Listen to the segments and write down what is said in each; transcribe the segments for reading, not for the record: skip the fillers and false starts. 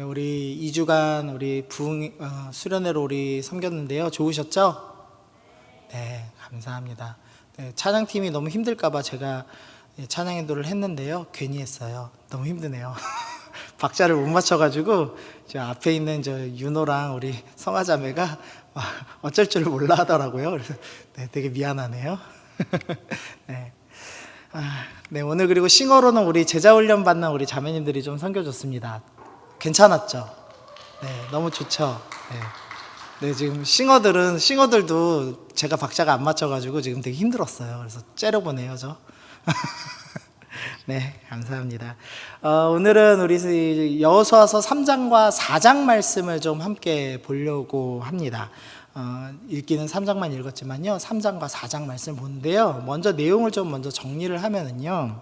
우리 2주간 우리 수련회로 우리 섬겼는데요. 좋으셨죠? 네, 감사합니다. 네, 찬양팀이 너무 힘들까봐 제가 찬양 인도를 했는데요. 괜히 했어요. 너무 힘드네요. 박자를 못 맞춰가지고 저 앞에 있는 저 윤호랑 우리 성화자매가 어쩔 줄 몰라 하더라고요. 그래서 네, 되게 미안하네요. 네. 네, 오늘 그리고 싱어로는 우리 제자훈련 받는 우리 자매님들이 좀 섬겨줬습니다. 괜찮았죠? 네, 너무 좋죠? 네, 지금 싱어들도 제가 박자가 안 맞춰가지고 지금 되게 힘들었어요. 그래서 째려보네요, 저. 네, 감사합니다. 오늘은 우리 여호수아서 3장과 4장 말씀을 좀 함께 보려고 합니다. 읽기는 3장만 읽었지만요, 3장과 4장 말씀 보는데요. 먼저 내용을 좀 먼저 정리를 하면은요,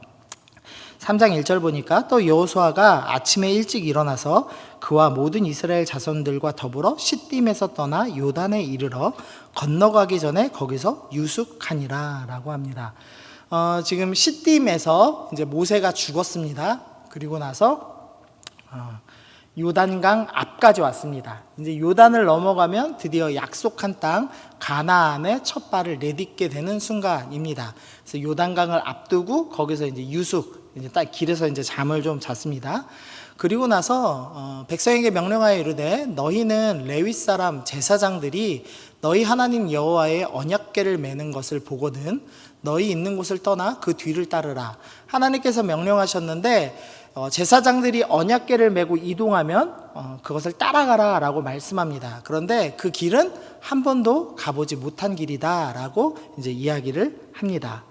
3장 1절 보니까 또 여호수아가 아침에 일찍 일어나서 그와 모든 이스라엘 자손들과 더불어 시딤에서 떠나 요단에 이르러 건너가기 전에 거기서 유숙하니라 라고 합니다. 지금 시딤에서 이제 모세가 죽었습니다. 그리고 나서 요단강 앞까지 왔습니다. 이제 요단을 넘어가면 드디어 약속한 땅 가나안의 첫 발을 내딛게 되는 순간입니다. 그래서 요단강을 앞두고 거기서 이제 이제 딱 길에서 이제 잠을 좀 잤습니다. 그리고 나서 백성에게 명령하여 이르되 너희는 레위 사람 제사장들이 너희 하나님 여호와의 언약궤를 메는 것을 보거든 너희 있는 곳을 떠나 그 뒤를 따르라. 하나님께서 명령하셨는데 제사장들이 언약궤를 메고 이동하면 그것을 따라가라 라고 말씀합니다. 그런데 그 길은 한 번도 가보지 못한 길이다 라고 이제 이야기를 합니다.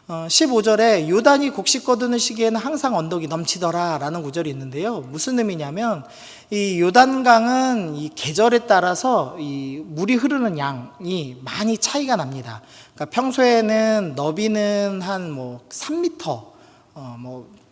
15절에 요단이 곡식 거두는 시기에는 항상 언덕이 넘치더라 라는 구절이 있는데요. 무슨 의미냐면 이 요단강은 이 계절에 따라서 이 물이 흐르는 양이 많이 차이가 납니다. 그러니까 평소에는 너비는 한 3m,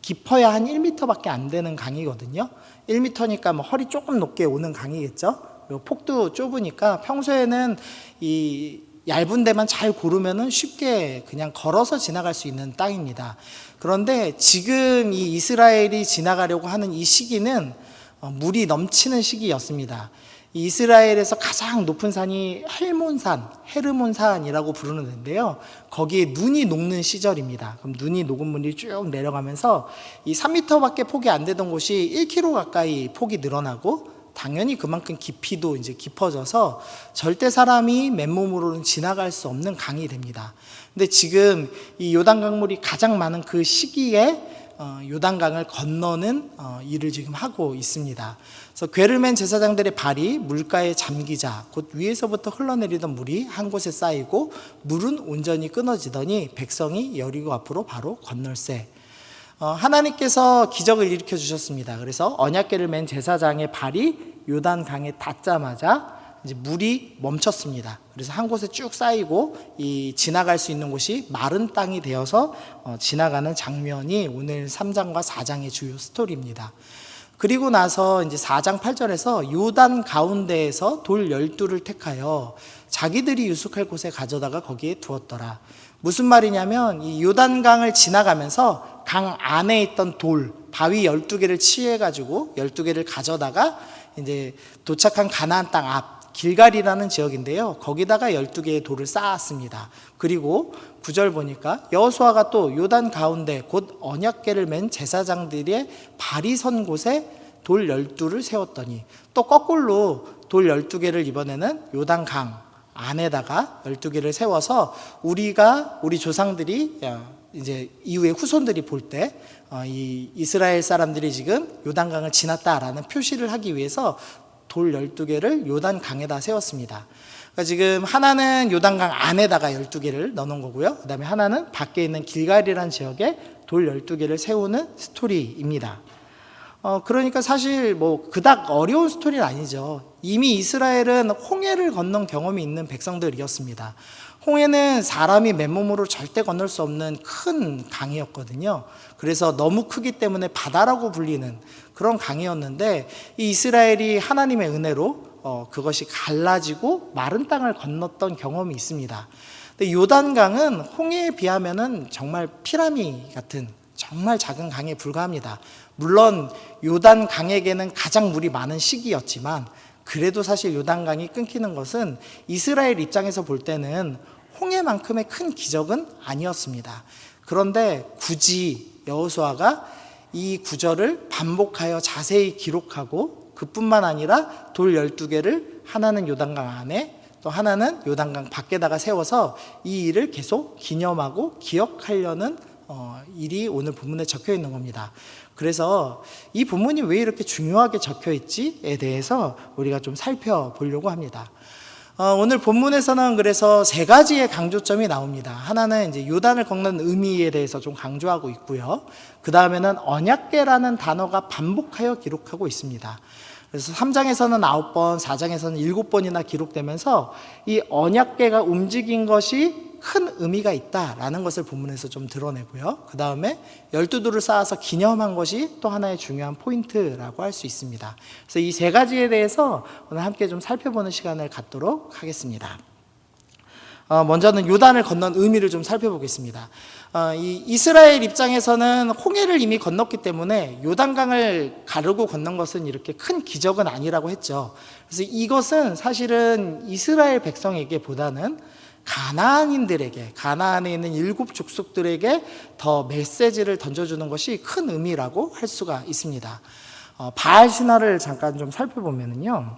깊어야 한 1m밖에 안 되는 강이거든요. 1m니까 허리 조금 높게 오는 강이겠죠. 그리고 폭도 좁으니까 평소에는 이 얇은 데만 잘 고르면은 쉽게 그냥 걸어서 지나갈 수 있는 땅입니다. 그런데 지금 이 이스라엘이 지나가려고 하는 이 시기는 물이 넘치는 시기였습니다. 이스라엘에서 가장 높은 산이 헤르몬산이라고 부르는 데인데요. 거기에 눈이 녹는 시절입니다. 그럼 눈이 녹은 물이 쭉 내려가면서 이 3m밖에 폭이 안 되던 곳이 1km 가까이 폭이 늘어나고 당연히 그만큼 깊이도 이제 깊어져서 절대 사람이 맨몸으로는 지나갈 수 없는 강이 됩니다. 근데 지금 이 요단강물이 가장 많은 그 시기에 요단강을 건너는 일을 지금 하고 있습니다. 그래서 궤를 맨 제사장들의 발이 물가에 잠기자 곧 위에서부터 흘러내리던 물이 한 곳에 쌓이고 물은 온전히 끊어지더니 백성이 여리고 앞으로 바로 건널세. 하나님께서 기적을 일으켜 주셨습니다. 그래서 언약궤를 맨 제사장의 발이 요단강에 닿자마자 이제 물이 멈췄습니다. 그래서 한 곳에 쭉 쌓이고 이 지나갈 수 있는 곳이 마른 땅이 되어서 지나가는 장면이 오늘 3장과 4장의 주요 스토리입니다. 그리고 나서 이제 4장 8절에서 요단 가운데에서 돌 12를 택하여 자기들이 유숙할 곳에 가져다가 거기에 두었더라. 무슨 말이냐면 이 요단강을 지나가면서 강 안에 있던 돌, 바위 12개를 취해가지고 12개를 가져다가 이제 도착한 가나안 땅 앞, 길갈이라는 지역인데요. 거기다가 12개의 돌을 쌓았습니다. 그리고 9절 보니까 여호수아가 또 요단 가운데 곧 언약궤를 맨 제사장들의 발이 선 곳에 돌 12를 세웠더니 또 거꾸로 돌 12개를 이번에는 요단강 안에다가 12개를 세워서 우리 조상들이 이제 이후에 후손들이 볼 때 이 이스라엘 사람들이 지금 요단강을 지났다라는 표시를 하기 위해서 돌 12개를 요단강에다 세웠습니다. 그러니까 지금 하나는 요단강 안에다가 12개를 넣어놓은 거고요. 그 다음에 하나는 밖에 있는 길갈이라는 지역에 돌 12개를 세우는 스토리입니다. 그러니까 사실 그닥 어려운 스토리는 아니죠. 이미 이스라엘은 홍해를 건넌 경험이 있는 백성들이었습니다. 홍해는 사람이 맨몸으로 절대 건널 수 없는 큰 강이었거든요. 그래서 너무 크기 때문에 바다라고 불리는 그런 강이었는데 이 이스라엘이 하나님의 은혜로 그것이 갈라지고 마른 땅을 건넜던 경험이 있습니다. 근데 요단강은 홍해에 비하면은 정말 피라미 같은 정말 작은 강에 불과합니다. 물론 요단 강에게는 가장 물이 많은 시기였지만 그래도 사실 요단강이 끊기는 것은 이스라엘 입장에서 볼 때는 홍해만큼의 큰 기적은 아니었습니다. 그런데 굳이 여호수아가 이 구절을 반복하여 자세히 기록하고 그뿐만 아니라 돌 12개를 하나는 요단강 안에 또 하나는 요단강 밖에다가 세워서 이 일을 계속 기념하고 기억하려는 일이 오늘 본문에 적혀 있는 겁니다. 그래서 이 본문이 왜 이렇게 중요하게 적혀 있지에 대해서 우리가 좀 살펴보려고 합니다. 오늘 본문에서는 그래서 세 가지의 강조점이 나옵니다. 하나는 이제 요단을 걷는 의미에 대해서 좀 강조하고 있고요. 그 다음에는 언약궤라는 단어가 반복하여 기록하고 있습니다. 그래서 3장에서는 9번, 4장에서는 7번이나 기록되면서 이 언약궤가 움직인 것이 큰 의미가 있다라는 것을 본문에서 좀 드러내고요. 그 다음에 12돌을 쌓아서 기념한 것이 또 하나의 중요한 포인트라고 할 수 있습니다. 그래서 이 세 가지에 대해서 오늘 함께 좀 살펴보는 시간을 갖도록 하겠습니다. 먼저는 요단을 건넌 의미를 좀 살펴보겠습니다. 이 이스라엘 입장에서는 홍해를 이미 건넜기 때문에 요단강을 가르고 건넌 것은 이렇게 큰 기적은 아니라고 했죠. 그래서 이것은 사실은 이스라엘 백성에게 보다는 가나안인들에게, 가나안에 있는 7 족속들에게 더 메시지를 던져주는 것이 큰 의미라고 할 수가 있습니다. 바알 신화를 잠깐 좀 살펴보면은요,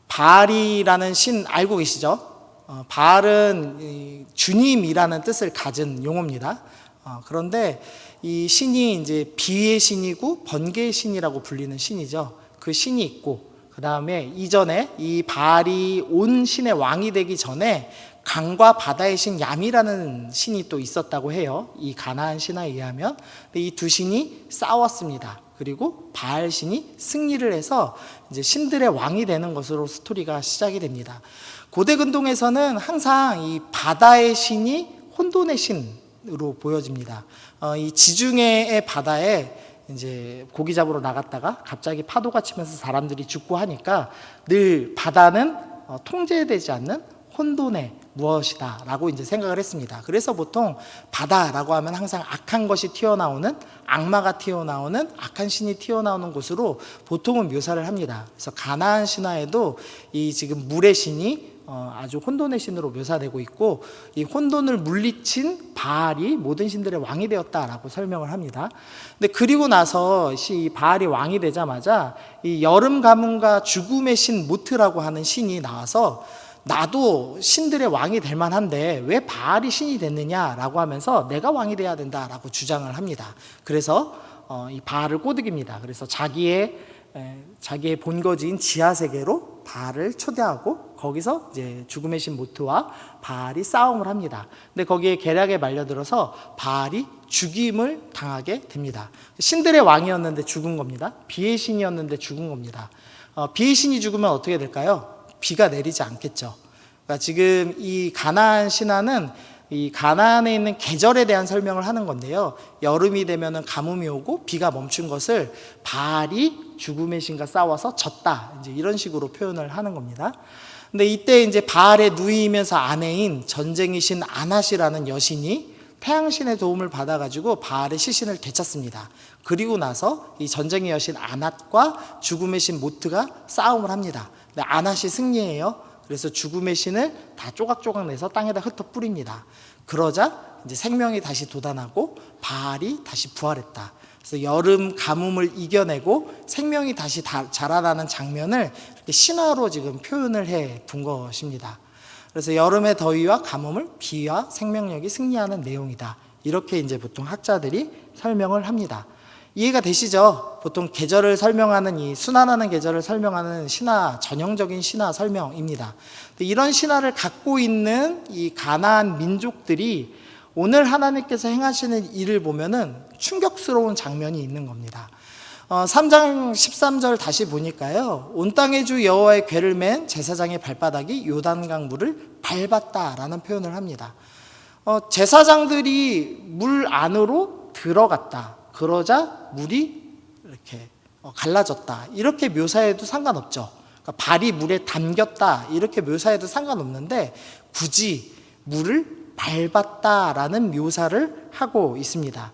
바알이라는 신 알고 계시죠? 바알은 주님이라는 뜻을 가진 용어입니다. 그런데 이 신이 이제 비의 신이고 번개의 신이라고 불리는 신이죠. 그 신이 있고, 그 다음에 이전에 이 바알이 온 신의 왕이 되기 전에 강과 바다의 신 얌이라는 신이 또 있었다고 해요. 이 가나안 신화에 의하면. 이 두 신이 싸웠습니다. 그리고 바알 신이 승리를 해서 이제 신들의 왕이 되는 것으로 스토리가 시작이 됩니다. 고대 근동에서는 항상 이 바다의 신이 혼돈의 신으로 보여집니다. 이 지중해의 바다에 이제 고기 잡으러 나갔다가 갑자기 파도가 치면서 사람들이 죽고 하니까 늘 바다는 통제되지 않는 혼돈의 무엇이다 라고 이제 생각을 했습니다. 그래서 보통 바다라고 하면 항상 악한 것이 튀어나오는, 악마가 튀어나오는, 악한 신이 튀어나오는 곳으로 보통은 묘사를 합니다. 그래서 가나안 신화에도 이 지금 물의 신이 아주 혼돈의 신으로 묘사되고 있고, 이 혼돈을 물리친 바알이 모든 신들의 왕이 되었다라고 설명을 합니다. 근데 그리고 나서 이 바알이 왕이 되자마자 이 여름 가뭄과 죽음의 신 모트라고 하는 신이 나와서 나도 신들의 왕이 될 만한데 왜 바알이 신이 됐느냐라고 하면서 내가 왕이 돼야 된다라고 주장을 합니다. 그래서 이 바알을 꼬드깁니다. 그래서 자기의 본거지인 지하세계로 바알을 초대하고 거기서 이제 죽음의 신 모트와 바알이 싸움을 합니다. 근데 거기에 계략에 말려들어서 바알이 죽임을 당하게 됩니다. 신들의 왕이었는데 죽은 겁니다. 비의 신이었는데 죽은 겁니다. 비의 신이 죽으면 어떻게 될까요? 비가 내리지 않겠죠. 그러니까 지금 이 가나안 신화는 이 가나안에 있는 계절에 대한 설명을 하는 건데요. 여름이 되면은 가뭄이 오고 비가 멈춘 것을 바알이 죽음의 신과 싸워서 졌다, 이제 이런 식으로 표현을 하는 겁니다. 근데 이때 이제 바알의 누이면서 아내인 전쟁의 신 아낫이라는 여신이 태양신의 도움을 받아가지고 바알의 시신을 되찾습니다. 그리고 나서 이 전쟁의 여신 아낫과 죽음의 신 모트가 싸움을 합니다. 근데 아낫이 승리해요. 그래서 죽음의 신을 다 조각조각 내서 땅에다 흩어 뿌립니다. 그러자 이제 생명이 다시 돋아나고 바알이 다시 부활했다. 그래서 여름 가뭄을 이겨내고 생명이 다시 자라나는 장면을 이렇게 신화로 지금 표현을 해 둔 것입니다. 그래서 여름의 더위와 가뭄을 비와 생명력이 승리하는 내용이다. 이렇게 이제 보통 학자들이 설명을 합니다. 이해가 되시죠? 보통 계절을 설명하는 이 순환하는 계절을 설명하는 신화, 전형적인 신화 설명입니다. 이런 신화를 갖고 있는 이 가나안 민족들이 오늘 하나님께서 행하시는 일을 보면은 충격스러운 장면이 있는 겁니다. 3장 13절 다시 보니까요, 온 땅의 주 여호와의 궤를 맨 제사장의 발바닥이 요단강 물을 밟았다라는 표현을 합니다. 제사장들이 물 안으로 들어갔다. 그러자 물이 이렇게 갈라졌다. 이렇게 묘사해도 상관없죠. 그러니까 발이 물에 담겼다. 이렇게 묘사해도 상관없는데 굳이 물을 밟았다라는 묘사를 하고 있습니다.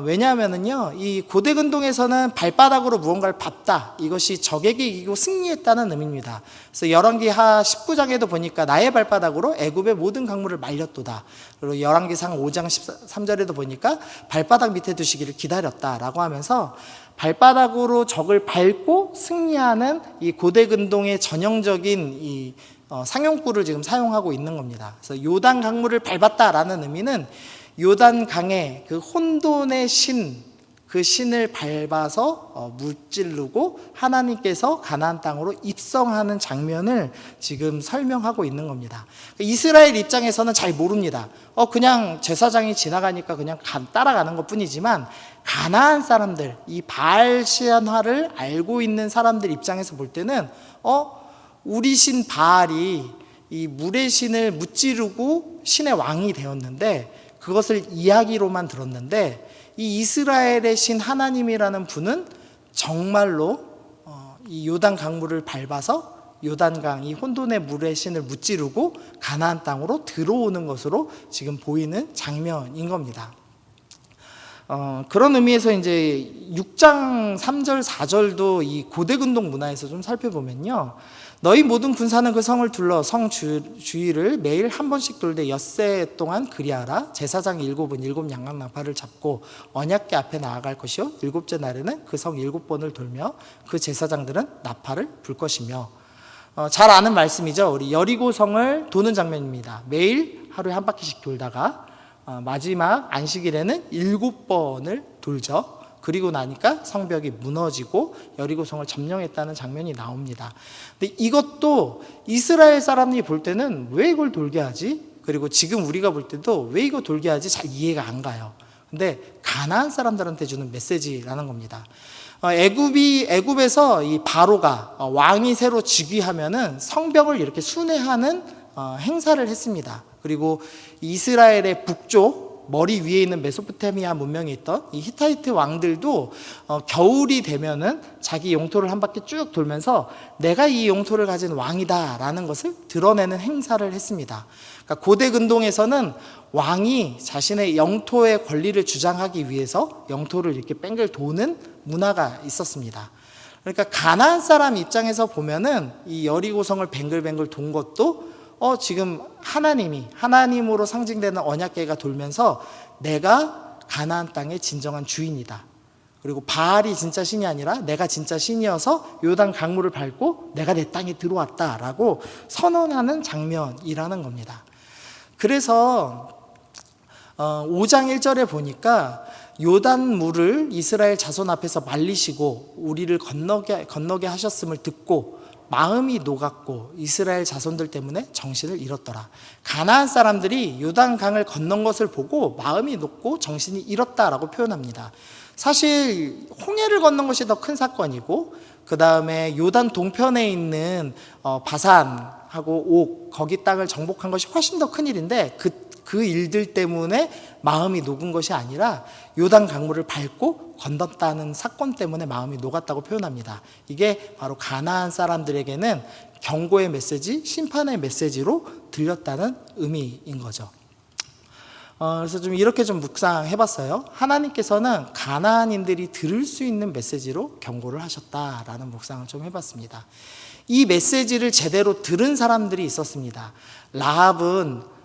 왜냐하면은요, 이 고대근동에서는 발바닥으로 무언가를 밟다, 이것이 적에게 이기고 승리했다는 의미입니다. 그래서 열왕기하 19장에도 보니까 나의 발바닥으로 애굽의 모든 강물을 말렸도다. 그리고 열왕기상 5장 13절에도 보니까 발바닥 밑에 두시기를 기다렸다라고 하면서 발바닥으로 적을 밟고 승리하는 이 고대근동의 전형적인 이 상용구를 지금 사용하고 있는 겁니다. 그래서 요단 강물을 밟았다라는 의미는 요단 강에 그 혼돈의 신, 그 신을 밟아서 무찌르고 하나님께서 가나안 땅으로 입성하는 장면을 지금 설명하고 있는 겁니다. 이스라엘 입장에서는 잘 모릅니다. 그냥 제사장이 지나가니까 그냥 따라가는 것 뿐이지만 가나안 사람들, 이 바알 신화를 알고 있는 사람들 입장에서 볼 때는 우리 신 바알이 이 물의 신을 무찌르고 신의 왕이 되었는데 그것을 이야기로만 들었는데 이 이스라엘의 신 하나님이라는 분은 정말로 이 요단 강물을 밟아서 요단강 이 혼돈의 물의 신을 무찌르고 가나안 땅으로 들어오는 것으로 지금 보이는 장면인 겁니다. 그런 의미에서 이제 6장 3절 4절도 이 고대근동 문화에서 좀 살펴보면요, 너희 모든 군사는 그 성을 둘러 성 주위를 매일 한 번씩 돌되 엿새 동안 그리하라. 제사장 7은 7 양각 나팔을 잡고 언약궤 앞에 나아갈 것이요, 7째 날에는 그 성 7번을 돌며 그 제사장들은 나팔을 불 것이며. 잘 아는 말씀이죠. 우리 여리고 성을 도는 장면입니다. 매일 하루에 한 바퀴씩 돌다가 마지막 안식일에는 7번을 돌죠. 그리고 나니까 성벽이 무너지고 여리고성을 점령했다는 장면이 나옵니다. 근데 이것도 이스라엘 사람이 볼 때는 왜 이걸 돌게 하지? 그리고 지금 우리가 볼 때도 왜 이거 돌게 하지? 잘 이해가 안 가요. 근데 가나안 사람들한테 주는 메시지라는 겁니다. 애굽에서 이 바로가 왕이 새로 즉위하면은 성벽을 이렇게 순회하는 행사를 했습니다. 그리고 이스라엘의 북쪽 머리 위에 있는 메소포타미아 문명에 있던 이 히타이트 왕들도 겨울이 되면은 자기 영토를 한 바퀴 쭉 돌면서 내가 이 영토를 가진 왕이다라는 것을 드러내는 행사를 했습니다. 그러니까 고대 근동에서는 왕이 자신의 영토의 권리를 주장하기 위해서 영토를 이렇게 뺑글 도는 문화가 있었습니다. 그러니까 가나안 사람 입장에서 보면은 이 여리고성을 뱅글뱅글 돈 것도 지금 하나님으로 상징되는 언약궤가 돌면서 내가 가나안 땅의 진정한 주인이다. 그리고 바알이 진짜 신이 아니라 내가 진짜 신이어서 요단 강물을 밟고 내가 내 땅에 들어왔다라고 선언하는 장면이라는 겁니다. 그래서 5장 1절에 보니까 요단 물을 이스라엘 자손 앞에서 말리시고 우리를 건너게 하셨음을 듣고 마음이 녹았고 이스라엘 자손들 때문에 정신을 잃었더라. 가나안 사람들이 요단강을 건넌 것을 보고 마음이 녹고 정신이 잃었다라고 표현합니다. 사실 홍해를 건넌 것이 더 큰 사건이고 그 다음에 요단 동편에 있는 바산하고 옥 거기 땅을 정복한 것이 훨씬 더 큰 일인데 그 일들 때문에 마음이 녹은 것이 아니라 요단 강물을 밟고 건넜다는 사건 때문에 마음이 녹았다고 표현합니다. 이게 바로 가나안 사람들에게는 경고의 메시지, 심판의 메시지로 들렸다는 의미인 거죠. 그래서 좀 이렇게 좀 묵상해봤어요. 하나님께서는 가나안인들이 들을 수 있는 메시지로 경고를 하셨다라는 묵상을 좀 해봤습니다. 이 메시지를 제대로 들은 사람들이 있었습니다. 라합은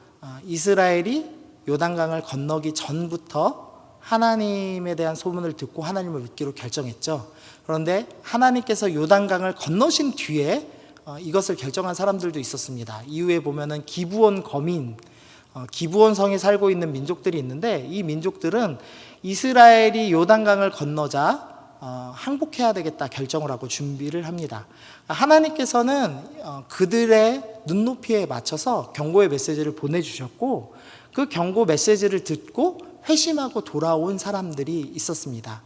이스라엘이 요단강을 건너기 전부터 하나님에 대한 소문을 듣고 하나님을 믿기로 결정했죠. 그런데 하나님께서 요단강을 건너신 뒤에 이것을 결정한 사람들도 있었습니다. 이후에 보면은 기브온 거민, 기브온 성에 살고 있는 민족들이 있는데 이 민족들은 이스라엘이 요단강을 건너자 항복해야 되겠다 결정을 하고 준비를 합니다. 하나님께서는 그들의 눈높이에 맞춰서 경고의 메시지를 보내주셨고 그 경고 메시지를 듣고 회심하고 돌아온 사람들이 있었습니다.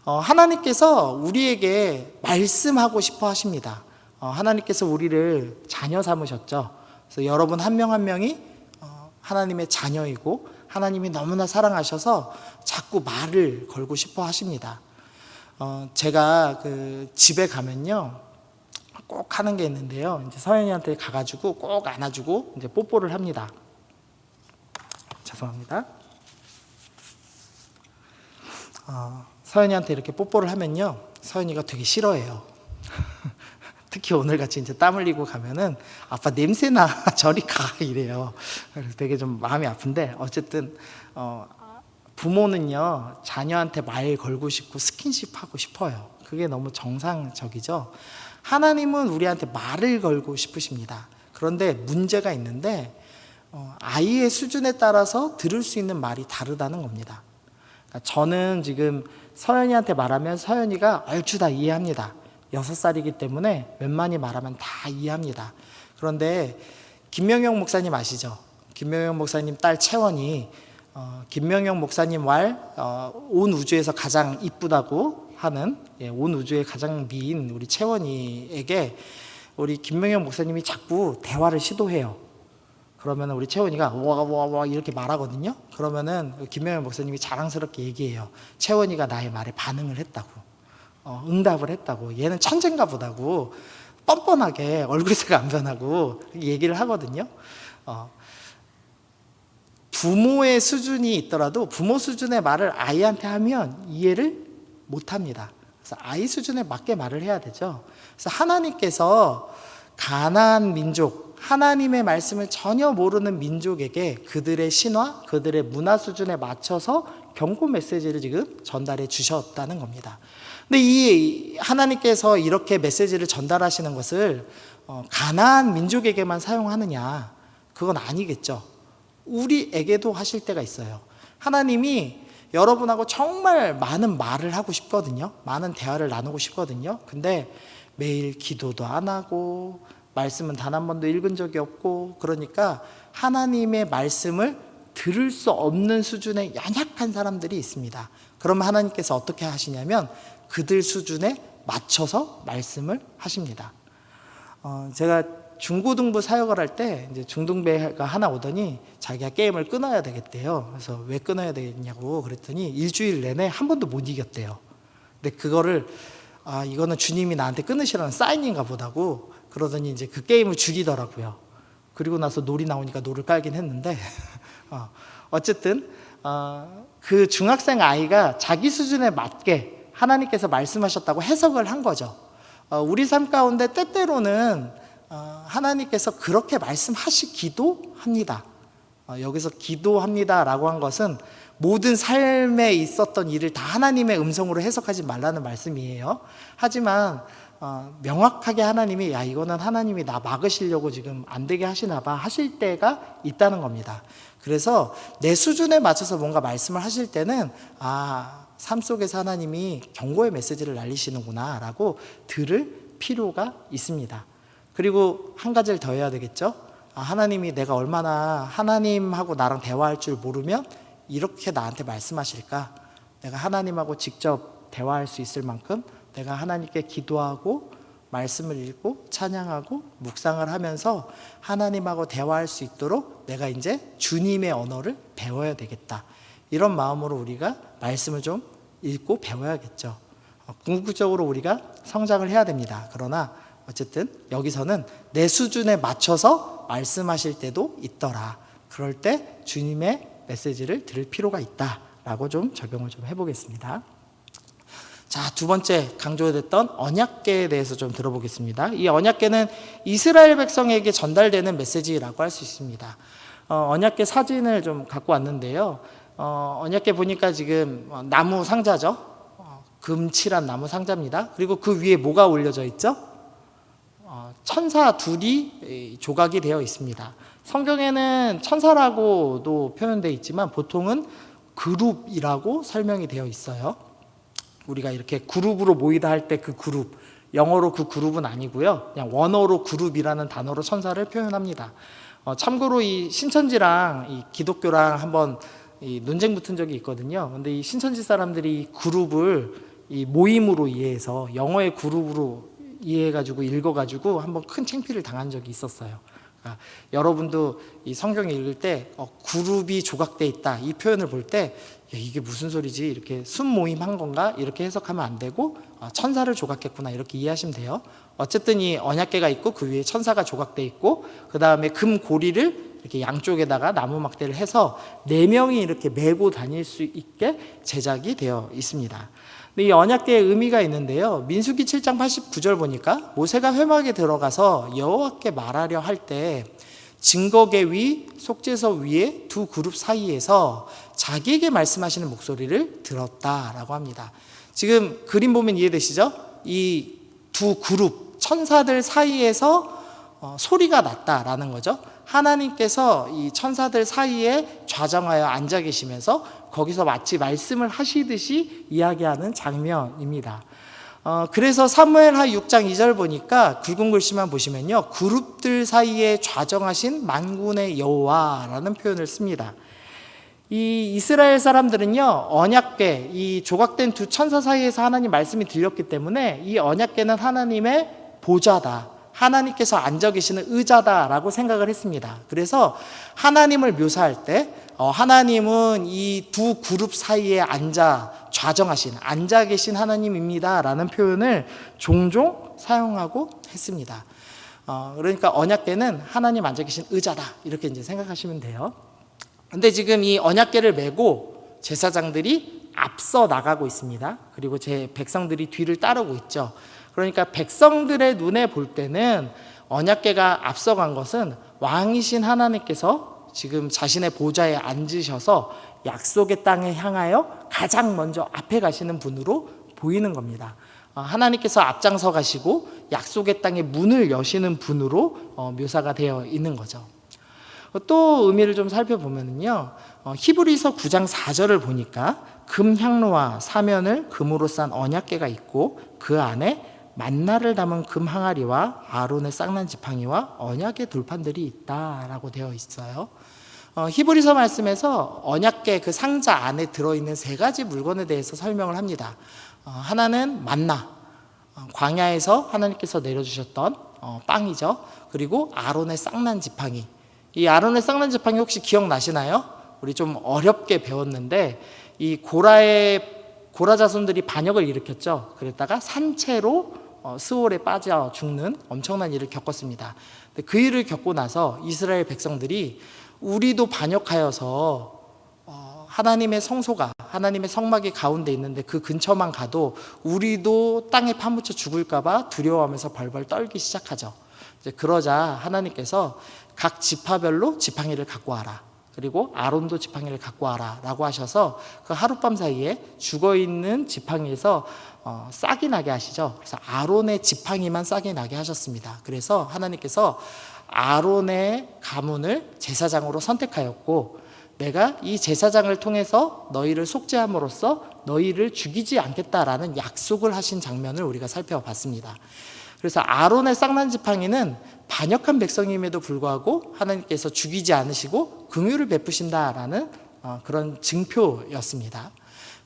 하나님께서 우리에게 말씀하고 싶어 하십니다. 하나님께서 우리를 자녀 삼으셨죠. 그래서 여러분 한 명 한 명이 하나님의 자녀이고 하나님이 너무나 사랑하셔서 자꾸 말을 걸고 싶어 하십니다. 제가 그 집에 가면요 꼭 하는 게 있는데요. 이제 서연이한테 가가지고 꼭 안아주고 이제 뽀뽀를 합니다. 죄송합니다. 서연이한테 이렇게 뽀뽀를 하면요, 서연이가 되게 싫어해요. 특히 오늘같이 이제 땀 흘리고 가면은 아빠 냄새나 저리 가 이래요. 그래서 되게 좀 마음이 아픈데 어쨌든 부모는요 자녀한테 말 걸고 싶고 스킨십 하고 싶어요. 그게 너무 정상적이죠. 하나님은 우리한테 말을 걸고 싶으십니다. 그런데 문제가 있는데 아이의 수준에 따라서 들을 수 있는 말이 다르다는 겁니다. 그러니까 저는 지금 서연이한테 말하면 서연이가 얼추 다 이해합니다. 6살이기 때문에 웬만히 말하면 다 이해합니다. 그런데 김명영 목사님 아시죠? 김명영 목사님 딸 채원이 김명영 목사님 온 우주에서 가장 이쁘다고 하는 온 우주의 가장 미인 우리 채원이에게 우리 김명영 목사님이 자꾸 대화를 시도해요. 그러면 우리 채원이가 와 이렇게 말하거든요. 그러면은 김명영 목사님이 자랑스럽게 얘기해요. 채원이가 나의 말에 반응을 했다고, 응답을 했다고, 얘는 천재인가 보다고 뻔뻔하게 얼굴색 안 변하고 얘기를 하거든요. 부모의 수준이 있더라도 부모 수준의 말을 아이한테 하면 이해를 못합니다. 그래서 아이 수준에 맞게 말을 해야 되죠. 그래서 하나님께서 가나안 민족, 하나님의 말씀을 전혀 모르는 민족에게 그들의 신화, 그들의 문화 수준에 맞춰서 경고 메시지를 지금 전달해 주셨다는 겁니다. 근데 이 하나님께서 이렇게 메시지를 전달하시는 것을 가나안 민족에게만 사용하느냐? 그건 아니겠죠. 우리에게도 하실 때가 있어요. 하나님이 여러분하고 정말 많은 말을 하고 싶거든요. 많은 대화를 나누고 싶거든요. 근데 매일 기도도 안 하고 말씀은 단 한 번도 읽은 적이 없고, 그러니까 하나님의 말씀을 들을 수 없는 수준의 연약한 사람들이 있습니다. 그러면 하나님께서 어떻게 하시냐면 그들 수준에 맞춰서 말씀을 하십니다. 제가 중고등부 사역을 할 때 이제 중등배가 하나 오더니 자기가 게임을 끊어야 되겠대요. 그래서 왜 끊어야 되겠냐고 그랬더니 일주일 내내 한 번도 못 이겼대요. 근데 그거를 이거는 주님이 나한테 끊으시라는 사인인가 보다고 그러더니 이제 그 게임을 죽이더라고요. 그리고 나서 놀이 나오니까 놀을 깔긴 했는데 어쨌든 그 중학생 아이가 자기 수준에 맞게 하나님께서 말씀하셨다고 해석을 한 거죠. 우리 삶 가운데 때때로는 하나님께서 그렇게 말씀하시기도 합니다. 여기서 기도합니다라고 한 것은 모든 삶에 있었던 일을 다 하나님의 음성으로 해석하지 말라는 말씀이에요. 하지만 명확하게 하나님이 이거는 하나님이 나 막으시려고 지금 안 되게 하시나 봐 하실 때가 있다는 겁니다. 그래서 내 수준에 맞춰서 뭔가 말씀을 하실 때는 삶 속에서 하나님이 경고의 메시지를 날리시는구나 라고 들을 필요가 있습니다. 그리고 한 가지를 더 해야 되겠죠. 하나님이 내가 얼마나 하나님하고 나랑 대화할 줄 모르면 이렇게 나한테 말씀하실까? 내가 하나님하고 직접 대화할 수 있을 만큼 내가 하나님께 기도하고 말씀을 읽고 찬양하고 묵상을 하면서 하나님하고 대화할 수 있도록 내가 이제 주님의 언어를 배워야 되겠다. 이런 마음으로 우리가 말씀을 좀 읽고 배워야겠죠. 궁극적으로 우리가 성장을 해야 됩니다. 그러나 어쨌든 여기서는 내 수준에 맞춰서 말씀하실 때도 있더라. 그럴 때 주님의 메시지를 들을 필요가 있다라고 좀 적용을 좀 해보겠습니다. 자, 두 번째 강조됐던 언약궤에 대해서 좀 들어보겠습니다. 이 언약궤는 이스라엘 백성에게 전달되는 메시지라고 할 수 있습니다. 언약궤 사진을 좀 갖고 왔는데요. 언약궤 보니까 지금 나무 상자죠. 금칠한 나무 상자입니다. 그리고 그 위에 뭐가 올려져 있죠? 천사 둘이 조각이 되어 있습니다. 성경에는 천사라고도 표현되어 있지만 보통은 그룹이라고 설명이 되어 있어요. 우리가 이렇게 그룹으로 모이다 할 때 그 그룹, 영어로 그 그룹은 아니고요. 그냥 원어로 그룹이라는 단어로 천사를 표현합니다. 참고로 이 신천지랑 이 기독교랑 한번 이 논쟁 붙은 적이 있거든요. 근데 이 신천지 사람들이 그룹을 이 모임으로 이해해서 영어의 그룹으로 이해해가지고 읽어가지고 한번 큰 창피를 당한 적이 있었어요. 그러니까 여러분도 이 성경을 읽을 때 그룹이 조각돼 있다 이 표현을 볼 때 이게 무슨 소리지 이렇게 순모임 한 건가 이렇게 해석하면 안 되고 천사를 조각했구나 이렇게 이해하시면 돼요. 어쨌든 이 언약궤가 있고 그 위에 천사가 조각돼 있고 그 다음에 금 고리를 이렇게 양쪽에다가 나무 막대를 해서 4명이 이렇게 메고 다닐 수 있게 제작이 되어 있습니다. 근데 이 언약궤의 의미가 있는데요. 민수기 7장 89절 보니까 모세가 회막에 들어가서 여호와께 말하려 할 때 증거궤 위, 속죄서 위에 두 그룹 사이에서 자기에게 말씀하시는 목소리를 들었다라고 합니다. 지금 그림 보면 이해되시죠? 이 두 그룹 천사들 사이에서 소리가 났다라는 거죠. 하나님께서 이 천사들 사이에 좌정하여 앉아 계시면서 거기서 마치 말씀을 하시듯이 이야기하는 장면입니다. 그래서 사무엘하 6장 2절 보니까 굵은 글씨만 보시면요, 그룹들 사이에 좌정하신 만군의 여호와라는 표현을 씁니다. 이 이스라엘 사람들은요, 언약궤, 이 조각된 두 천사 사이에서 하나님 말씀이 들렸기 때문에 이 언약궤는 하나님의 보좌다, 하나님께서 앉아 계시는 의자다라고 생각을 했습니다. 그래서 하나님을 묘사할 때 하나님은 이 두 그룹 사이에 좌정하신, 앉아 계신 하나님입니다 라는 표현을 종종 사용하고 했습니다. 그러니까 언약궤는 하나님 앉아 계신 의자다, 이렇게 이제 생각하시면 돼요. 근데 지금 이 언약궤를 메고 제사장들이 앞서 나가고 있습니다. 그리고 제 백성들이 뒤를 따르고 있죠. 그러니까 백성들의 눈에 볼 때는 언약궤가 앞서간 것은 왕이신 하나님께서 지금 자신의 보좌에 앉으셔서 약속의 땅에 향하여 가장 먼저 앞에 가시는 분으로 보이는 겁니다. 하나님께서 앞장서 가시고 약속의 땅의 문을 여시는 분으로 묘사가 되어 있는 거죠. 또 의미를 좀 살펴보면요, 히브리서 9장 4절을 보니까 금 향로와 사면을 금으로 싼 언약궤가 있고 그 안에 만나를 담은 금 항아리와 아론의 쌍난 지팡이와 언약의 돌판들이 있다라고 되어 있어요. 히브리서 말씀에서 언약궤 그 상자 안에 들어있는 3가지 물건에 대해서 설명을 합니다. 하나는 만나, 광야에서 하나님께서 내려주셨던 빵이죠. 그리고 아론의 쌍난 지팡이. 이 아론의 쌍난 지팡이 혹시 기억나시나요? 우리 좀 어렵게 배웠는데 이 고라 자손들이 반역을 일으켰죠. 그랬다가 산채로 스올에 빠져 죽는 엄청난 일을 겪었습니다. 그 일을 겪고 나서 이스라엘 백성들이 우리도 반역하여서 하나님의 성소가, 하나님의 성막이 가운데 있는데 그 근처만 가도 우리도 땅에 파묻혀 죽을까 봐 두려워하면서 벌벌 떨기 시작하죠. 이제 그러자 하나님께서 각 지파별로 지팡이를 갖고 와라, 그리고 아론도 지팡이를 갖고 와라 라고 하셔서 그 하룻밤 사이에 죽어있는 지팡이에서 싹이 나게 하시죠. 그래서 아론의 지팡이만 싹이 나게 하셨습니다. 그래서 하나님께서 아론의 가문을 제사장으로 선택하였고 내가 이 제사장을 통해서 너희를 속죄함으로써 너희를 죽이지 않겠다라는 약속을 하신 장면을 우리가 살펴봤습니다. 그래서 아론의 쌍난 지팡이는 반역한 백성임에도 불구하고 하나님께서 죽이지 않으시고 긍휼을 베푸신다라는 그런 증표였습니다.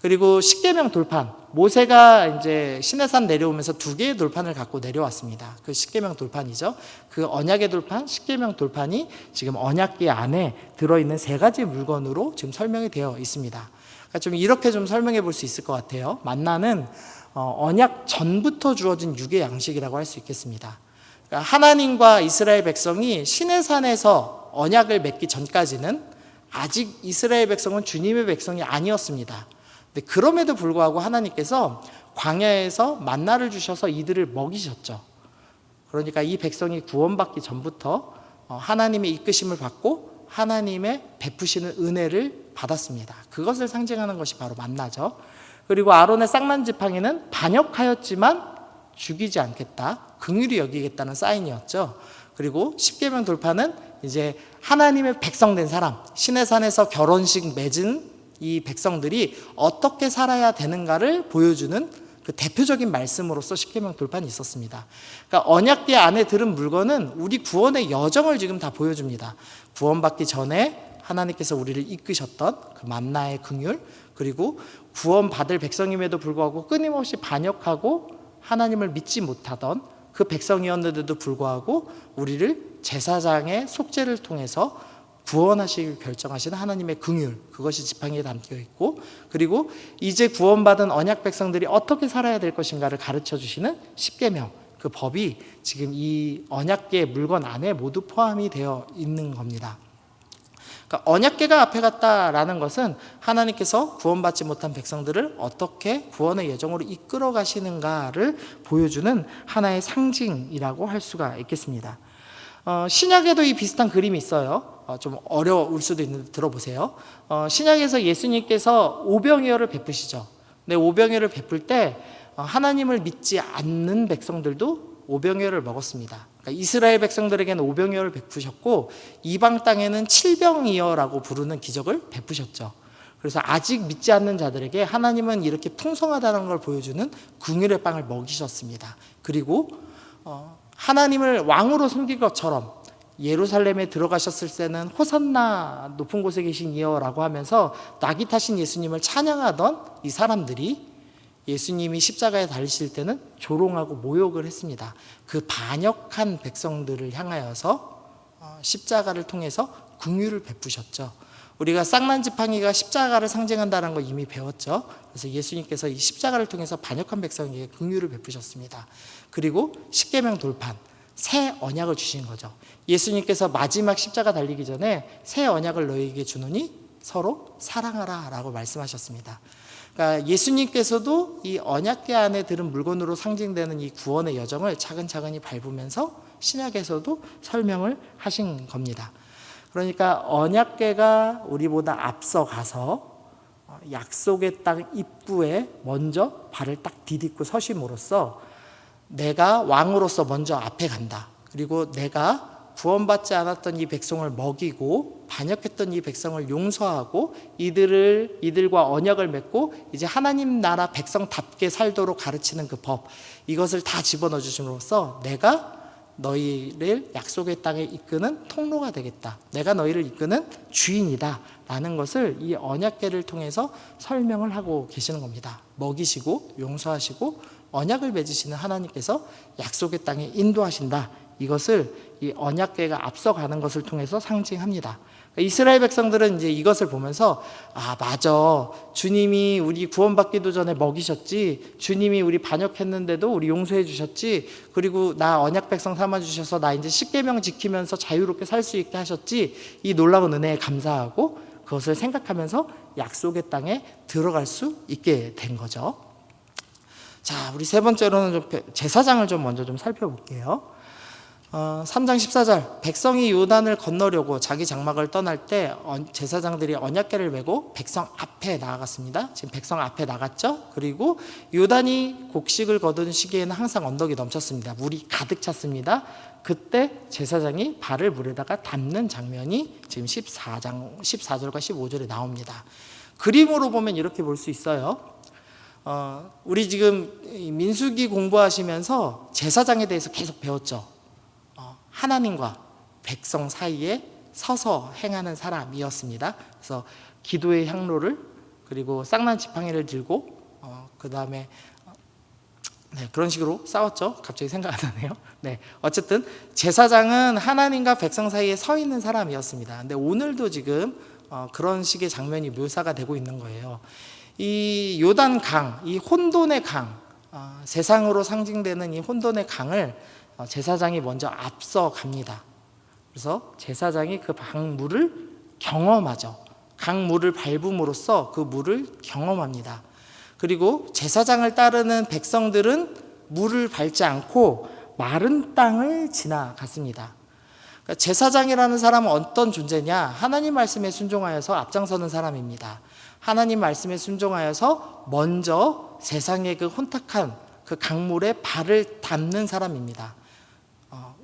그리고 십계명 돌판, 모세가 이제 시내산 내려오면서 2개의 돌판을 갖고 내려왔습니다. 그 십계명 돌판이죠. 그 언약의 돌판, 십계명 돌판이 지금 언약궤 안에 들어있는 3가지 물건으로 지금 설명이 되어 있습니다. 그러니까 좀 이렇게 좀 설명해 볼 수 있을 것 같아요. 만나는 언약 전부터 주어진 육의 양식이라고 할 수 있겠습니다. 그러니까 하나님과 이스라엘 백성이 시내산에서 언약을 맺기 전까지는 아직 이스라엘 백성은 주님의 백성이 아니었습니다. 근데 그럼에도 불구하고 하나님께서 광야에서 만나를 주셔서 이들을 먹이셨죠. 그러니까 이 백성이 구원받기 전부터 하나님의 이끄심을 받고 하나님의 베푸시는 은혜를 받았습니다. 그것을 상징하는 것이 바로 만나죠. 그리고 아론의 쌍난 지팡이는 반역하였지만 죽이지 않겠다, 긍휼히 여기겠다는 사인이었죠. 그리고 십계명 돌판은 이제 하나님의 백성된 사람, 시내산에서 결혼식 맺은 이 백성들이 어떻게 살아야 되는가를 보여주는 그 대표적인 말씀으로서 십계명 돌판이 있었습니다. 그러니까 언약궤 안에 들은 물건은 우리 구원의 여정을 지금 다 보여줍니다. 구원받기 전에 하나님께서 우리를 이끄셨던 그 만나의 긍휼, 그리고 구원받을 백성임에도 불구하고 끊임없이 반역하고 하나님을 믿지 못하던 그 백성이었는데도 불구하고 우리를 제사장의 속죄를 통해서 구원하시길 결정하시는 하나님의 긍휼, 그것이 지팡이에 담겨 있고, 그리고 이제 구원받은 언약 백성들이 어떻게 살아야 될 것인가를 가르쳐 주시는 십계명, 그 법이 지금 이 언약궤 물건 안에 모두 포함이 되어 있는 겁니다. 그러니까 언약궤가 앞에 갔다라는 것은 하나님께서 구원받지 못한 백성들을 어떻게 구원의 여정으로 이끌어 가시는가를 보여주는 하나의 상징이라고 할 수가 있겠습니다. 신약에도 이 비슷한 그림이 있어요. 좀 어려울 수도 있는데 들어보세요. 신약에서 예수님께서 오병이어를 베푸시죠. 근데 오병이어를 베풀 때 하나님을 믿지 않는 백성들도 오병이어를 먹었습니다. 그러니까 이스라엘 백성들에게는 오병이어를 베푸셨고 이방 땅에는 칠병이어라고 부르는 기적을 베푸셨죠. 그래서 아직 믿지 않는 자들에게 하나님은 이렇게 풍성하다는 걸 보여주는 궁율의 빵을 먹이셨습니다. 그리고 하나님을 왕으로 섬길 것처럼 예루살렘에 들어가셨을 때는 호산나 높은 곳에 계신 이여라고 하면서 낙이 타신 예수님을 찬양하던 이 사람들이 예수님이 십자가에 달리실 때는 조롱하고 모욕을 했습니다. 그 반역한 백성들을 향하여서 십자가를 통해서 긍휼을 베푸셨죠. 우리가 쌍난지팡이가 십자가를 상징한다는 거 이미 배웠죠. 그래서 예수님께서 이 십자가를 통해서 반역한 백성에게 긍휼을 베푸셨습니다. 그리고 십계명 돌판, 새 언약을 주신 거죠. 예수님께서 마지막 십자가 달리기 전에 새 언약을 너희에게 주노니 서로 사랑하라 라고 말씀하셨습니다. 그러니까 예수님께서도 이 언약궤 안에 들은 물건으로 상징되는 이 구원의 여정을 차근차근히 밟으면서 신약에서도 설명을 하신 겁니다. 그러니까 언약궤가 우리보다 앞서가서 약속의 땅 입구에 먼저 발을 딱 디딛고 서심으로써 내가 왕으로서 먼저 앞에 간다. 그리고 내가 구원받지 않았던 이 백성을 먹이고 반역했던 이 백성을 용서하고 이들과 언약을 맺고 이제 하나님 나라 백성답게 살도록 가르치는 그 법, 이것을 다 집어넣어 주심으로써 내가 너희를 약속의 땅에 이끄는 통로가 되겠다. 내가 너희를 이끄는 주인이다 라는 것을 이 언약궤를 통해서 설명을 하고 계시는 겁니다. 먹이시고 용서하시고 언약을 맺으시는 하나님께서 약속의 땅에 인도하신다. 이것을 이 언약궤가 앞서가는 것을 통해서 상징합니다. 이스라엘 백성들은 이제 이것을 보면서 맞아, 주님이 우리 구원받기도 전에 먹이셨지, 주님이 우리 반역했는데도 우리 용서해 주셨지, 그리고 나 언약 백성 삼아 주셔서 나 이제 십계명 지키면서 자유롭게 살 수 있게 하셨지, 이 놀라운 은혜에 감사하고 그것을 생각하면서 약속의 땅에 들어갈 수 있게 된 거죠. 자, 우리 세 번째로는 제사장을 먼저 살펴볼게요. 3장 14절, 백성이 요단을 건너려고 자기 장막을 떠날 때 제사장들이 언약궤를 메고 백성 앞에 나아갔습니다. 지금 백성 앞에 나갔죠. 그리고 요단이 곡식을 거두는 시기에는 항상 언덕이 넘쳤습니다. 물이 가득 찼습니다. 그때 제사장이 발을 물에다가 담는 장면이 지금 14절과 15절에 나옵니다. 그림으로 보면 이렇게 볼 수 있어요. 우리 지금 민수기 공부하시면서 제사장에 대해서 계속 배웠죠. 하나님과 백성 사이에 서서 행하는 사람이었습니다. 그래서 기도의 향로를 그리고 쌍난 지팡이를 들고 그 다음에 그런 식으로 싸웠죠. 갑자기 생각 안 나네요. 어쨌든 제사장은 하나님과 백성 사이에 서 있는 사람이었습니다. 근데 오늘도 지금 그런 식의 장면이 묘사가 되고 있는 거예요. 이 요단 강, 이 혼돈의 강, 세상으로 상징되는 이 혼돈의 강을 제사장이 먼저 앞서 갑니다. 그래서 제사장이 그 강물을 경험하죠. 강물을 밟음으로써 그 물을 경험합니다. 그리고 제사장을 따르는 백성들은 물을 밟지 않고 마른 땅을 지나갔습니다. 그러니까 제사장이라는 사람은 어떤 존재냐? 하나님 말씀에 순종하여서 앞장서는 사람입니다. 하나님 말씀에 순종하여서 먼저 세상의 그 혼탁한 그 강물에 발을 담는 사람입니다.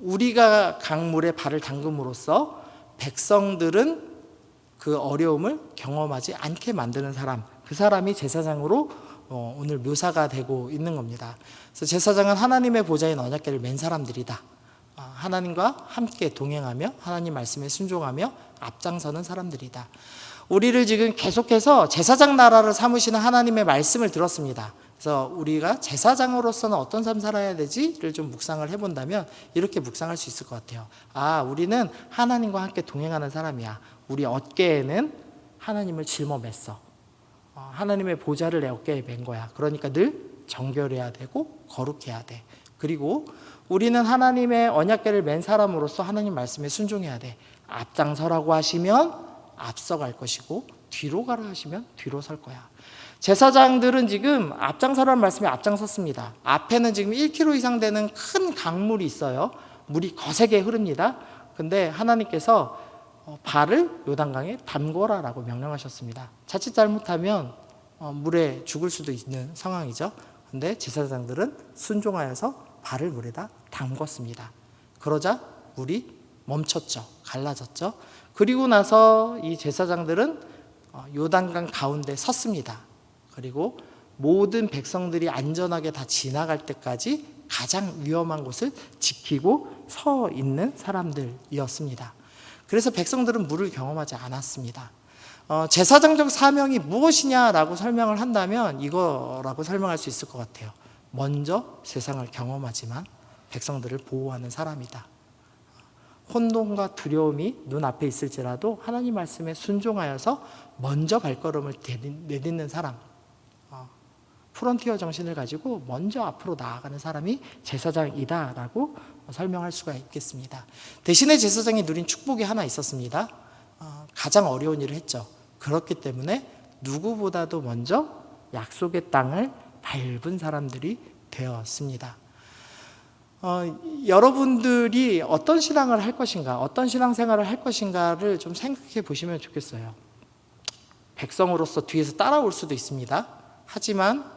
우리가 강물에 발을 담금으로써 백성들은 그 어려움을 경험하지 않게 만드는 사람, 그 사람이 제사장으로 오늘 묘사가 되고 있는 겁니다. 그래서 제사장은 하나님의 보좌인 언약궤를 맨 사람들이다. 하나님과 함께 동행하며 하나님 말씀에 순종하며 앞장서는 사람들이다. 우리를 지금 계속해서 제사장 나라를 삼으시는 하나님의 말씀을 들었습니다. 그래서 우리가 제사장으로서는 어떤 삶 살아야 되지를 좀 묵상을 해본다면 이렇게 묵상할 수 있을 것 같아요. 우리는 하나님과 함께 동행하는 사람이야. 우리 어깨에는 하나님을 짊어맸어. 하나님의 보좌를 내 어깨에 맨 거야. 그러니까 늘 정결해야 되고 거룩해야 돼. 그리고 우리는 하나님의 언약궤를 맨 사람으로서 하나님 말씀에 순종해야 돼. 앞장서라고 하시면 앞서갈 것이고 뒤로 가라 하시면 뒤로 설 거야. 제사장들은 지금 앞장서라는 말씀에 앞장섰습니다. 앞에는 지금 1km 이상 되는 큰 강물이 있어요. 물이 거세게 흐릅니다. 근데 하나님께서 발을 요단강에 담궈라라고 명령하셨습니다. 자칫 잘못하면 물에 죽을 수도 있는 상황이죠. 근데 제사장들은 순종하여서 발을 물에다 담궜습니다. 그러자 물이 멈췄죠. 갈라졌죠. 그리고 나서 이 제사장들은 요단강 가운데 섰습니다. 그리고 모든 백성들이 안전하게 다 지나갈 때까지 가장 위험한 곳을 지키고 서 있는 사람들이었습니다. 그래서 백성들은 물을 경험하지 않았습니다. 제사장적 사명이 무엇이냐라고 설명을 한다면 이거라고 설명할 수 있을 것 같아요. 먼저 세상을 경험하지만 백성들을 보호하는 사람이다. 혼돈과 두려움이 눈앞에 있을지라도 하나님 말씀에 순종하여서 먼저 발걸음을 내딛는 사람, 프론티어 정신을 가지고 먼저 앞으로 나아가는 사람이 제사장이다라고 설명할 수가 있겠습니다. 대신에 제사장이 누린 축복이 하나 있었습니다. 가장 어려운 일을 했죠. 그렇기 때문에 누구보다도 먼저 약속의 땅을 밟은 사람들이 되었습니다. 여러분들이 어떤 신앙을 할 것인가, 어떤 신앙생활을 할 것인가를 좀 생각해 보시면 좋겠어요. 백성으로서 뒤에서 따라올 수도 있습니다. 하지만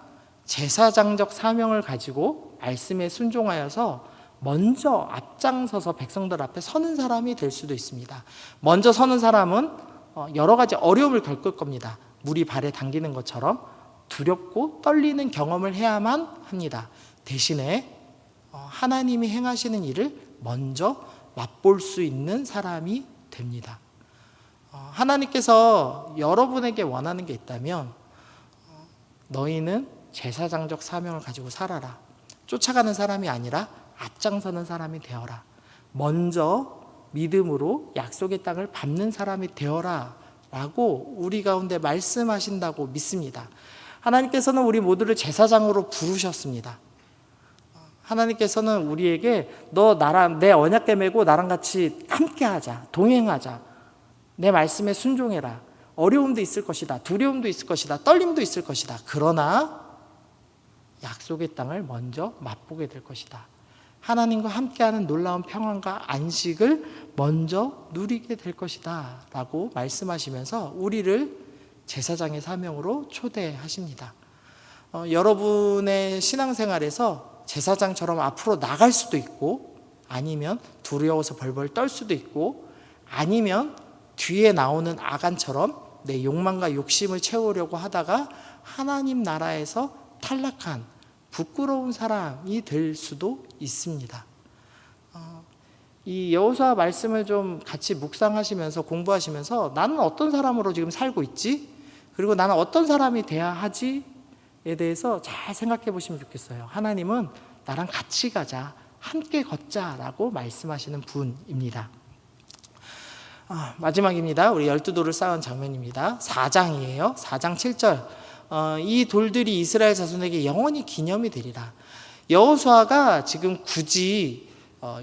제사장적 사명을 가지고 말씀에 순종하여서 먼저 앞장서서 백성들 앞에 서는 사람이 될 수도 있습니다. 먼저 서는 사람은 여러 가지 어려움을 겪을 겁니다. 물이 발에 당기는 것처럼 두렵고 떨리는 경험을 해야만 합니다. 대신에 하나님이 행하시는 일을 먼저 맛볼 수 있는 사람이 됩니다. 하나님께서 여러분에게 원하는 게 있다면 너희는 제사장적 사명을 가지고 살아라. 쫓아가는 사람이 아니라 앞장서는 사람이 되어라. 먼저 믿음으로 약속의 땅을 밟는 사람이 되어라 라고 우리 가운데 말씀하신다고 믿습니다. 하나님께서는 우리 모두를 제사장으로 부르셨습니다. 하나님께서는 우리에게 너 나랑 내 언약궤 메고 나랑 같이 함께하자, 동행하자, 내 말씀에 순종해라. 어려움도 있을 것이다, 두려움도 있을 것이다, 떨림도 있을 것이다. 그러나 약속의 땅을 먼저 맛보게 될 것이다. 하나님과 함께하는 놀라운 평안과 안식을 먼저 누리게 될 것이다 라고 말씀하시면서 우리를 제사장의 사명으로 초대하십니다. 여러분의 신앙생활에서 제사장처럼 앞으로 나갈 수도 있고, 아니면 두려워서 벌벌 떨 수도 있고, 아니면 뒤에 나오는 아간처럼 내 욕망과 욕심을 채우려고 하다가 하나님 나라에서 탈락한 부끄러운 사람이 될 수도 있습니다. 이 여호수아 말씀을 좀 같이 묵상하시면서 공부하시면서 나는 어떤 사람으로 지금 살고 있지? 그리고 나는 어떤 사람이 돼야 하지? 에 대해서 잘 생각해 보시면 좋겠어요. 하나님은 나랑 같이 가자, 함께 걷자라고 말씀하시는 분입니다. 마지막입니다. 우리 12돌을 쌓은 장면입니다. 4장이에요. 4장 7절. 이 돌들이 이스라엘 자손에게 영원히 기념이 되리라. 여호수아가 지금 굳이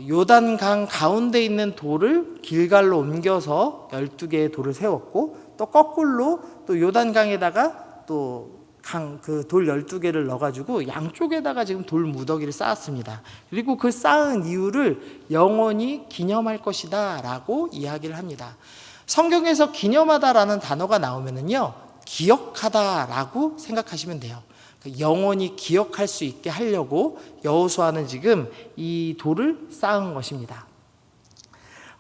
요단강 가운데 있는 돌을 길갈로 옮겨서 12개의 돌을 세웠고, 또 거꾸로 또 요단강에다가 또 그 돌 12개를 넣어가지고 양쪽에다가 지금 돌 무더기를 쌓았습니다. 그리고 그 쌓은 이유를 영원히 기념할 것이다 라고 이야기를 합니다. 성경에서 기념하다라는 단어가 나오면은요, 기억하다 라고 생각하시면 돼요. 영원히 기억할 수 있게 하려고 여호수아는 지금 이 돌을 쌓은 것입니다.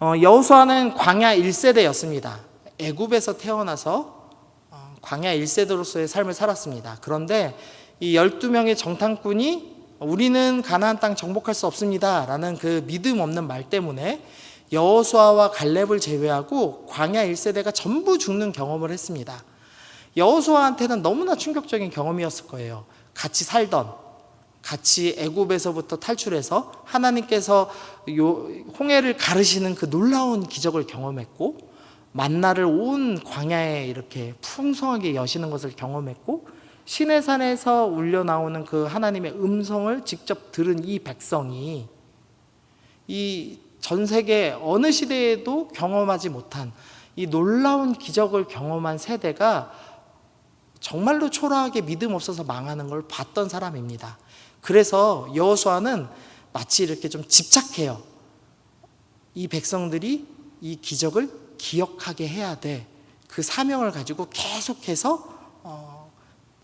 여호수아는 광야 1세대였습니다. 애굽에서 태어나서 광야 1세대로서의 삶을 살았습니다. 그런데 이 12명의 정탐꾼이 우리는 가나안 땅 정복할 수 없습니다 라는 그 믿음 없는 말 때문에 여호수아와 갈렙을 제외하고 광야 1세대가 전부 죽는 경험을 했습니다. 여호수아한테는 너무나 충격적인 경험이었을 거예요. 같이 살던, 같이 애굽에서부터 탈출해서 하나님께서 홍해를 가르시는 그 놀라운 기적을 경험했고, 만나를 온 광야에 이렇게 풍성하게 여시는 것을 경험했고, 시내산에서 울려 나오는 그 하나님의 음성을 직접 들은 이 백성이 이 전 세계 어느 시대에도 경험하지 못한 이 놀라운 기적을 경험한 세대가 정말로 초라하게 믿음 없어서 망하는 걸 봤던 사람입니다. 그래서 여호수아는 마치 이렇게 좀 집착해요. 이 백성들이 이 기적을 기억하게 해야 돼. 그 사명을 가지고 계속해서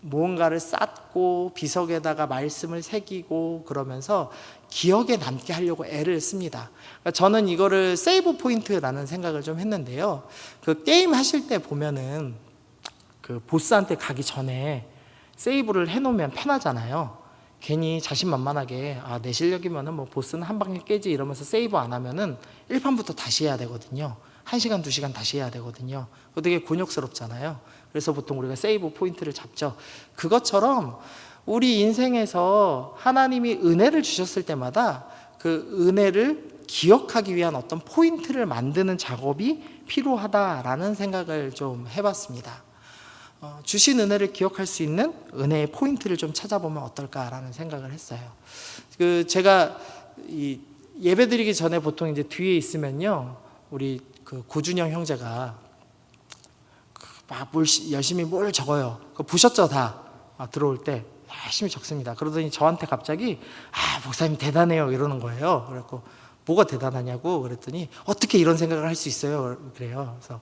무언가를 쌓고 비석에다가 말씀을 새기고 그러면서 기억에 남게 하려고 애를 씁니다. 그러니까 저는 이거를 세이브 포인트라는 생각을 좀 했는데요. 그 게임 하실 때 보면은 그 보스한테 가기 전에 세이브를 해놓으면 편하잖아요. 괜히 자신만만하게 내 실력이면은 뭐 보스는 한 방에 깨지 이러면서 세이브 안 하면은 1판부터 다시 해야 되거든요. 1시간, 2시간 다시 해야 되거든요. 그거 되게 곤욕스럽잖아요. 그래서 보통 우리가 세이브 포인트를 잡죠. 그것처럼 우리 인생에서 하나님이 은혜를 주셨을 때마다 그 은혜를 기억하기 위한 어떤 포인트를 만드는 작업이 필요하다라는 생각을 좀 해봤습니다. 주신 은혜를 기억할 수 있는 은혜의 포인트를 좀 찾아보면 어떨까라는 생각을 했어요. 제가 이 예배드리기 전에 보통 이제 뒤에 있으면요, 우리 그 고준영 형제가 막 열심히 뭘 적어요. 그거 보셨죠, 다? 들어올 때 열심히 적습니다. 그러더니 저한테 갑자기 목사님 대단해요 이러는 거예요. 그래갖고 뭐가 대단하냐고 그랬더니 어떻게 이런 생각을 할 수 있어요? 그래요. 그래서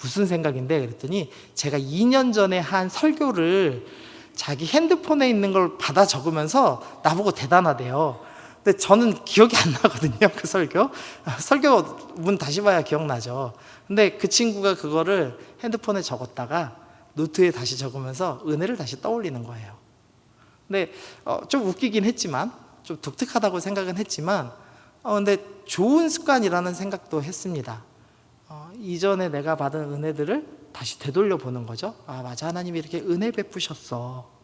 무슨 생각인데 그랬더니 제가 2년 전에 한 설교를 자기 핸드폰에 있는 걸 받아 적으면서 나보고 대단하대요. 근데 저는 기억이 안 나거든요. 그 설교문 다시 봐야 기억나죠. 근데 그 친구가 그거를 핸드폰에 적었다가 노트에 다시 적으면서 은혜를 다시 떠올리는 거예요. 근데 좀 웃기긴 했지만, 좀 독특하다고 생각은 했지만, 근데 좋은 습관이라는 생각도 했습니다. 이전에 내가 받은 은혜들을 다시 되돌려 보는 거죠. 맞아, 하나님이 이렇게 은혜 베푸셨어.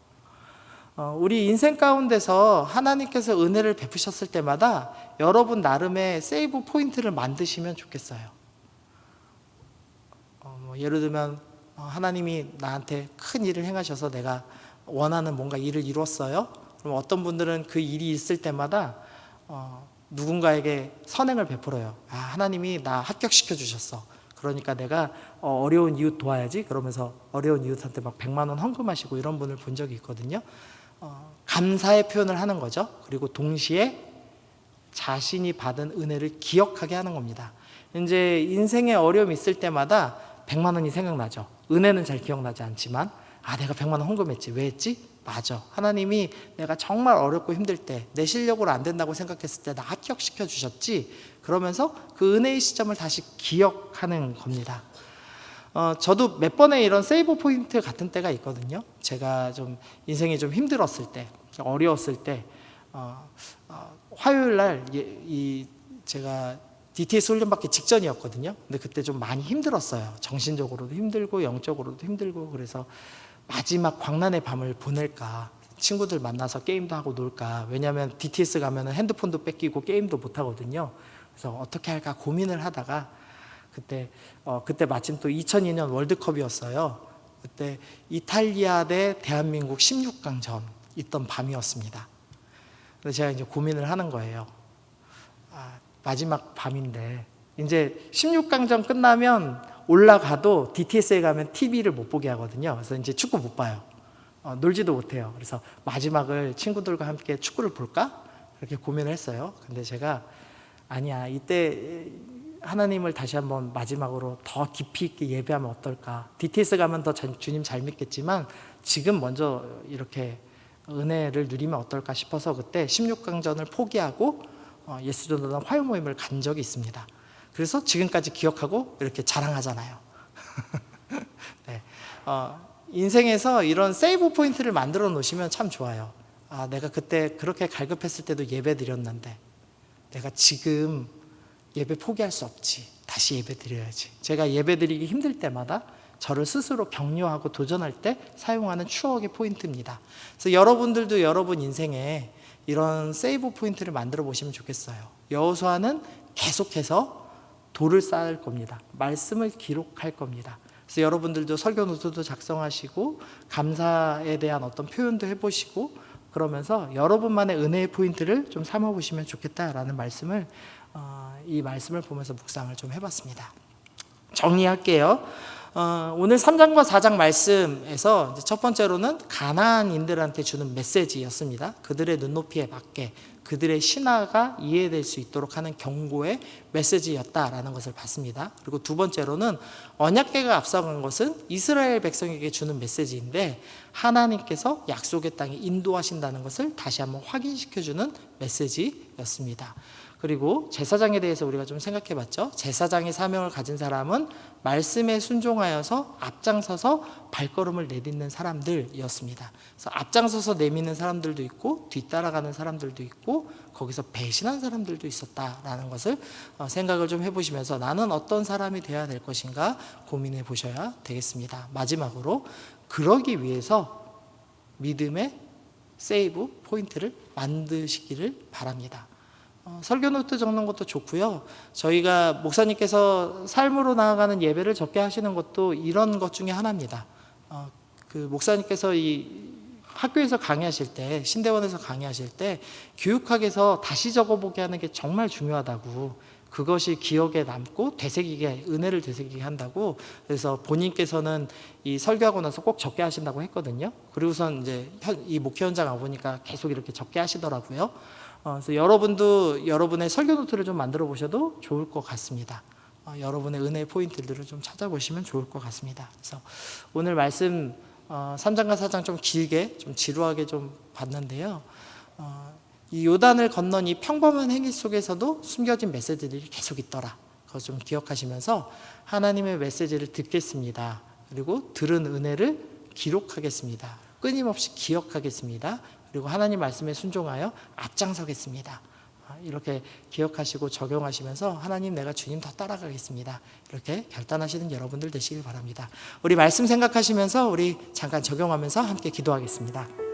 우리 인생 가운데서 하나님께서 은혜를 베푸셨을 때마다 여러분 나름의 세이브 포인트를 만드시면 좋겠어요. 예를 들면 하나님이 나한테 큰 일을 행하셔서 내가 원하는 뭔가 일을 이뤘어요. 그럼 어떤 분들은 그 일이 있을 때마다 누군가에게 선행을 베풀어요. 하나님이 나 합격시켜 주셨어. 그러니까 내가 어려운 이웃 도와야지. 그러면서 어려운 이웃한테 막 100만 원 헌금하시고 이런 분을 본 적이 있거든요. 감사의 표현을 하는 거죠. 그리고 동시에 자신이 받은 은혜를 기억하게 하는 겁니다. 이제 인생에 어려움이 있을 때마다 100만 원이 생각나죠. 은혜는 잘 기억나지 않지만 내가 100만 원 헌금했지. 왜 했지? 맞아. 하나님이 내가 정말 어렵고 힘들 때 내 실력으로 안 된다고 생각했을 때 나 합격시켜 주셨지. 그러면서 그 은혜의 시점을 다시 기억하는 겁니다. 저도 몇 번의 이런 세이브 포인트 같은 때가 있거든요. 제가 좀 인생이 좀 힘들었을 때, 어려웠을 때, 화요일 날 제가 DTS 훈련 받기 직전이었거든요. 근데 그때 좀 많이 힘들었어요. 정신적으로도 힘들고 영적으로도 힘들고. 그래서 마지막 광란의 밤을 보낼까, 친구들 만나서 게임도 하고 놀까. 왜냐하면 DTS 가면 핸드폰도 뺏기고 게임도 못 하거든요. 그래서 어떻게 할까 고민을 하다가 그때 마침 또 2002년 월드컵이었어요. 그때 이탈리아 대 대한민국 16강전 있던 밤이었습니다. 그래서 제가 이제 고민을 하는 거예요. 마지막 밤인데 이제 16강전 끝나면 올라가도 DTS에 가면 TV를 못 보게 하거든요. 그래서 이제 축구 못 봐요. 놀지도 못해요. 그래서 마지막을 친구들과 함께 축구를 볼까? 그렇게 고민을 했어요. 근데 제가 아니야, 이때 하나님을 다시 한번 마지막으로 더 깊이 있게 예배하면 어떨까? DTS 가면 더 주님 잘 믿겠지만 지금 먼저 이렇게 은혜를 누리면 어떨까 싶어서 그때 16강전을 포기하고 예수전도단 화요 모임을 간 적이 있습니다. 그래서 지금까지 기억하고 이렇게 자랑하잖아요. 네. 인생에서 이런 세이브 포인트를 만들어 놓으시면 참 좋아요. 내가 그때 그렇게 갈급했을 때도 예배 드렸는데 내가 지금 예배 포기할 수 없지. 다시 예배 드려야지. 제가 예배 드리기 힘들 때마다 저를 스스로 격려하고 도전할 때 사용하는 추억의 포인트입니다. 그래서 여러분들도 여러분 인생에 이런 세이브 포인트를 만들어 보시면 좋겠어요. 여호수아는 계속해서 돌을 쌓을 겁니다. 말씀을 기록할 겁니다. 그래서 여러분들도 설교 노트도 작성하시고 감사에 대한 어떤 표현도 해보시고 그러면서 여러분만의 은혜의 포인트를 좀 삼아보시면 좋겠다라는 말씀을 이 말씀을 보면서 묵상을 좀 해봤습니다. 정리할게요. 오늘 3장과 4장 말씀에서 이제 첫 번째로는 가나안인들한테 주는 메시지였습니다. 그들의 눈높이에 맞게 그들의 신화가 이해될 수 있도록 하는 경고의 메시지였다라는 것을 봤습니다. 그리고 두 번째로는 언약궤가 앞서간 것은 이스라엘 백성에게 주는 메시지인데 하나님께서 약속의 땅에 인도하신다는 것을 다시 한번 확인시켜주는 메시지였습니다. 그리고 제사장에 대해서 우리가 좀 생각해 봤죠. 제사장의 사명을 가진 사람은 말씀에 순종하여서 앞장서서 발걸음을 내딛는 사람들이었습니다. 그래서 앞장서서 내미는 사람들도 있고 뒤따라가는 사람들도 있고 거기서 배신한 사람들도 있었다라는 것을 생각을 좀 해보시면서 나는 어떤 사람이 되어야 될 것인가 고민해 보셔야 되겠습니다. 마지막으로 그러기 위해서 믿음의 세이브 포인트를 만드시기를 바랍니다. 설교 노트 적는 것도 좋고요. 저희가 목사님께서 삶으로 나아가는 예배를 적게 하시는 것도 이런 것 중에 하나입니다. 그 목사님께서 이 학교에서 강의하실 때, 신대원에서 강의하실 때 교육학에서 다시 적어보게 하는 게 정말 중요하다고, 그것이 기억에 남고 되새기게, 은혜를 되새기게 한다고. 그래서 본인께서는 이 설교하고 나서 꼭 적게 하신다고 했거든요. 그리고선 이제 이 목회 현장 와보니까 계속 이렇게 적게 하시더라고요. 그래서 여러분도 여러분의 설교 노트를 좀 만들어 보셔도 좋을 것 같습니다. 여러분의 은혜의 포인트들을 좀 찾아보시면 좋을 것 같습니다. 그래서 오늘 말씀 3장과 4장 좀 길게, 좀 지루하게 좀 봤는데요. 이 요단을 건넌 이 평범한 행위 속에서도 숨겨진 메시지들이 계속 있더라. 그거 좀 기억하시면서 하나님의 메시지를 듣겠습니다. 그리고 들은 은혜를 기록하겠습니다. 끊임없이 기억하겠습니다. 그리고 하나님 말씀에 순종하여 앞장서겠습니다. 이렇게 기억하시고 적용하시면서 하나님 내가 주님 더 따라가겠습니다. 이렇게 결단하시는 여러분들 되시길 바랍니다. 우리 말씀 생각하시면서 우리 잠깐 적용하면서 함께 기도하겠습니다.